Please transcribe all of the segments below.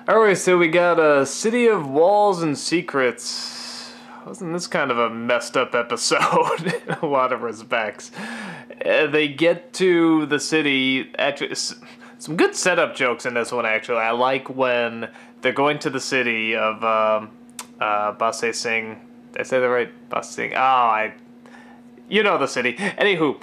Alright, so we got a City of Walls and Secrets. Wasn't this kind of a messed up episode in a lot of respects? They get to the city, actually, some good setup jokes in this one, actually. I like when they're going to the city of, Ba Sing. Did I say that right? Ba Sing. You know the city. Anywho,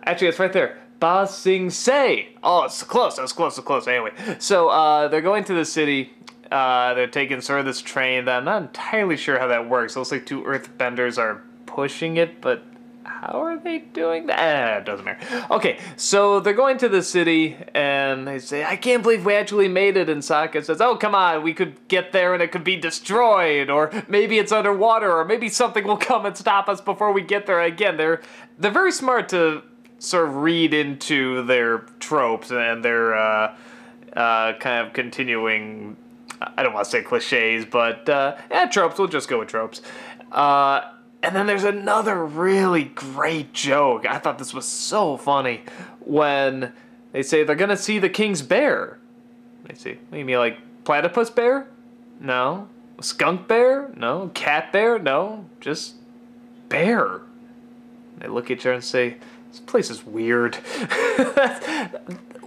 actually, it's right there. Ba Sing Se. Oh, it's close. That was close. Anyway, so they're going to the city. They're taking sort of this train that I'm not entirely sure how that works. It looks like two earthbenders are pushing it, but how are they doing that? It doesn't matter. Okay, so they're going to the city, and they say, I can't believe we actually made it. And Sokka says, oh, come on, we could get there and it could be destroyed, or maybe it's underwater, or maybe something will come and stop us before we get there. Again, they're very smart to sort of read into their tropes and their kind of continuing, I don't want to say cliches, but tropes. We'll just go with tropes. And then there's another really great joke. I thought this was so funny when they say they're gonna see the king's bear. They say, what do you mean, like platypus bear? No. Skunk bear? No. Cat bear? No. Just bear. They look at each other and say, this place is weird.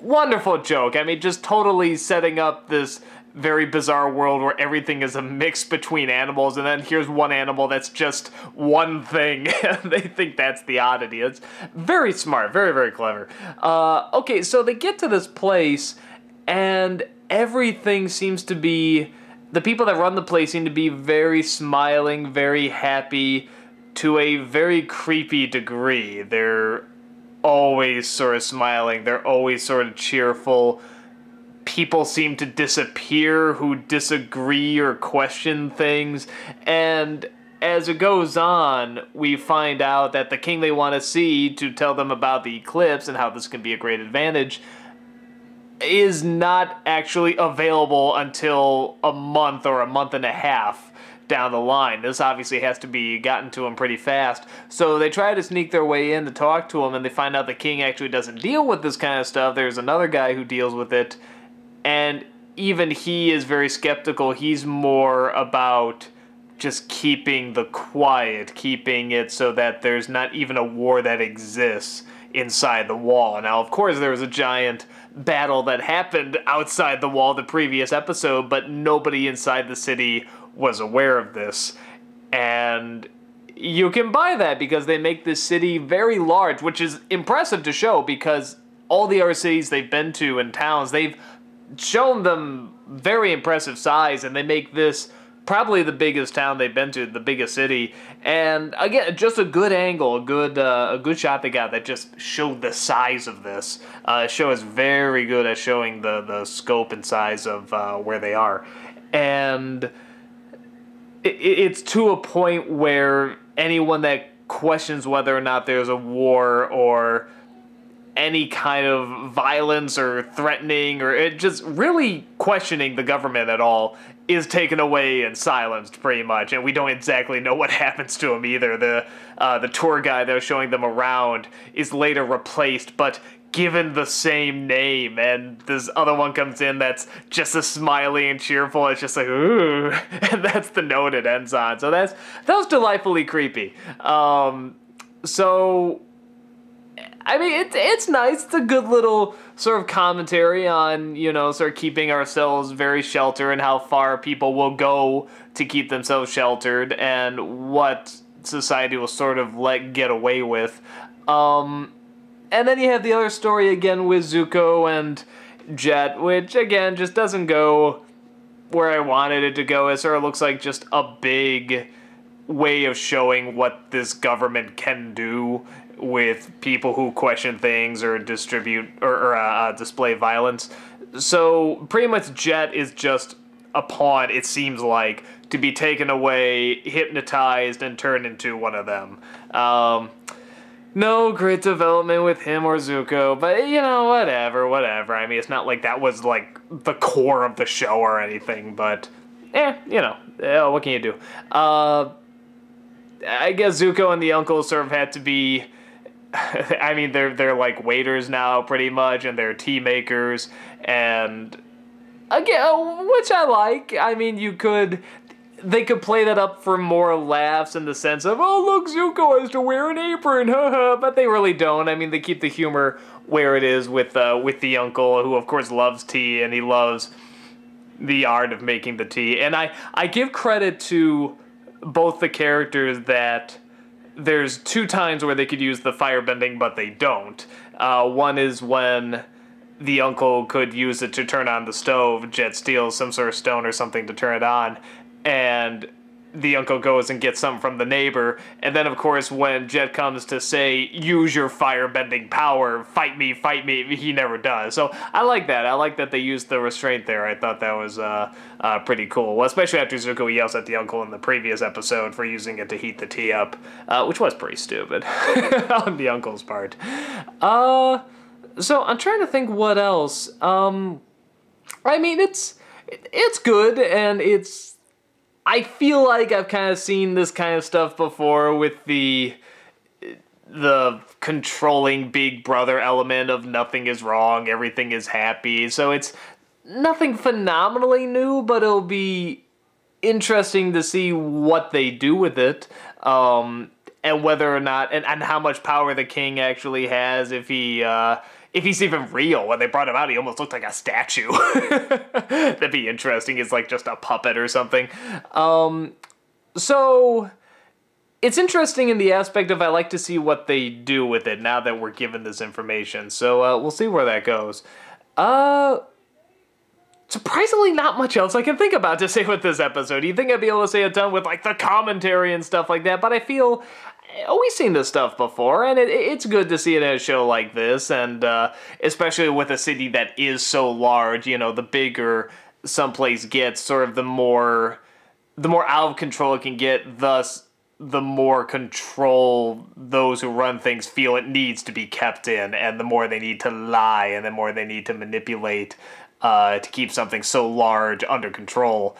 Wonderful joke. I mean, just totally setting up this very bizarre world where everything is a mix between animals, and then here's one animal that's just one thing, and they think that's the oddity. It's very smart, very, very clever. Okay, so they get to this place, and everything seems to be... The people that run the place seem to be very smiling, very happy, to a very creepy degree. They're always sort of smiling, they're always sort of cheerful. People seem to disappear who disagree or question things, and as it goes on, we find out that the king they want to see to tell them about the eclipse and how this can be a great advantage is not actually available until a month or a month and a half down the line. This obviously has to be gotten to him pretty fast. So they try to sneak their way in to talk to him, and they find out the king actually doesn't deal with this kind of stuff. There's another guy who deals with it, and even he is very skeptical. He's more about just keeping the quiet, keeping it so that there's not even a war that exists inside the wall. Now, of course, there was a giant battle that happened outside the wall the previous episode, but nobody inside the city was aware of this. And you can buy that because they make this city very large, which is impressive to show because all the other cities they've been to and towns, they've shown them very impressive size, and they make this probably the biggest town they've been to, the biggest city. And again, just a good angle, a good shot they got that just showed the size of this. Show is very good at showing the scope and size of where they are. And it's to a point where anyone that questions whether or not there's a war or any kind of violence or threatening or just really questioning the government at all is taken away and silenced pretty much, and we don't exactly know what happens to him either. The tour guide that was showing them around is later replaced, but given the same name, and this other one comes in that's just as smiley and cheerful. It's just like, ooh, and that's the note it ends on. So that was delightfully creepy. So I mean, it's nice. It's a good little sort of commentary on, you know, sort of keeping ourselves very sheltered and how far people will go to keep themselves sheltered and what society will sort of let get away with. And then you have the other story again with Zuko and Jet, which again just doesn't go where I wanted it to go. It sort of looks like just a big way of showing what this government can do with people who question things or distribute or display violence. So pretty much Jet is just a pawn, it seems like, to be taken away, hypnotized, and turned into one of them. No great development with him or Zuko, but, you know, whatever. I mean, it's not like that was, like, the core of the show or anything, but, you know, what can you do? I guess Zuko and the uncles sort of had to be... I mean, they're like waiters now, pretty much, and they're tea makers, and Again, which I like. I mean, they could play that up for more laughs in the sense of, oh, look, Zuko has to wear an apron, haha, but they really don't. I mean, they keep the humor where it is with the uncle, who of course loves tea, and he loves the art of making the tea. And I give credit to both the characters that there's 2 times where they could use the firebending, but they don't. One is when the uncle could use it to turn on the stove. Jet steals some sort of stone or something to turn it on, and the uncle goes and gets some from the neighbor. And then, of course, when Jet comes to say, use your firebending power, fight me, he never does. So I like that. I like that they used the restraint there. I thought that was pretty cool. Well, especially after Zuko yells at the uncle in the previous episode for using it to heat the tea up, which was pretty stupid on the uncle's part. So I'm trying to think what else. I mean, it's good, and I feel like I've kind of seen this kind of stuff before with the controlling big brother element of nothing is wrong, everything is happy. So it's nothing phenomenally new, but it'll be interesting to see what they do with it. And whether or not, and how much power the king actually has, if he's even real. When they brought him out, he almost looked like a statue. That'd be interesting. It's like just a puppet or something. So it's interesting in the aspect of I like to see what they do with it now that we're given this information. So we'll see where that goes. Surprisingly, not much else I can think about to say with this episode. You'd think I'd be able to say a ton with like the commentary and stuff like that, but I feel we've seen this stuff before, and it's good to see it in a show like this, and especially with a city that is so large. You know, the bigger someplace gets, sort of the more out of control it can get, thus the more control those who run things feel it needs to be kept in, and the more they need to lie, and the more they need to manipulate to keep something so large under control.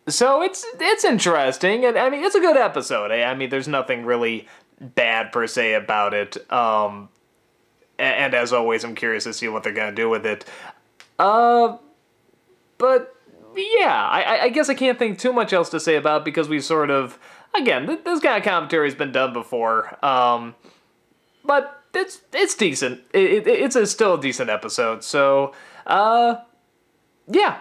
So it's interesting, and I mean, it's a good episode. I mean, there's nothing really bad per se about it. And as always, I'm curious to see what they're gonna do with it. But yeah, I guess I can't think too much else to say about it because we sort of, again, this kind of commentary has been done before. But it's decent. It's still a decent episode. So yeah.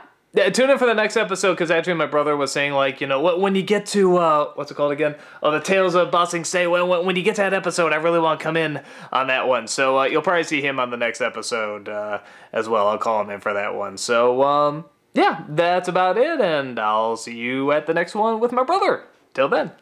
Tune in for the next episode, because actually my brother was saying, like, you know, when you get to, what's it called again? Oh, the Tales of Ba Sing Se. When you get to that episode, I really want to come in on that one. So you'll probably see him on the next episode as well. I'll call him in for that one. So, yeah, that's about it, and I'll see you at the next one with my brother. Till then.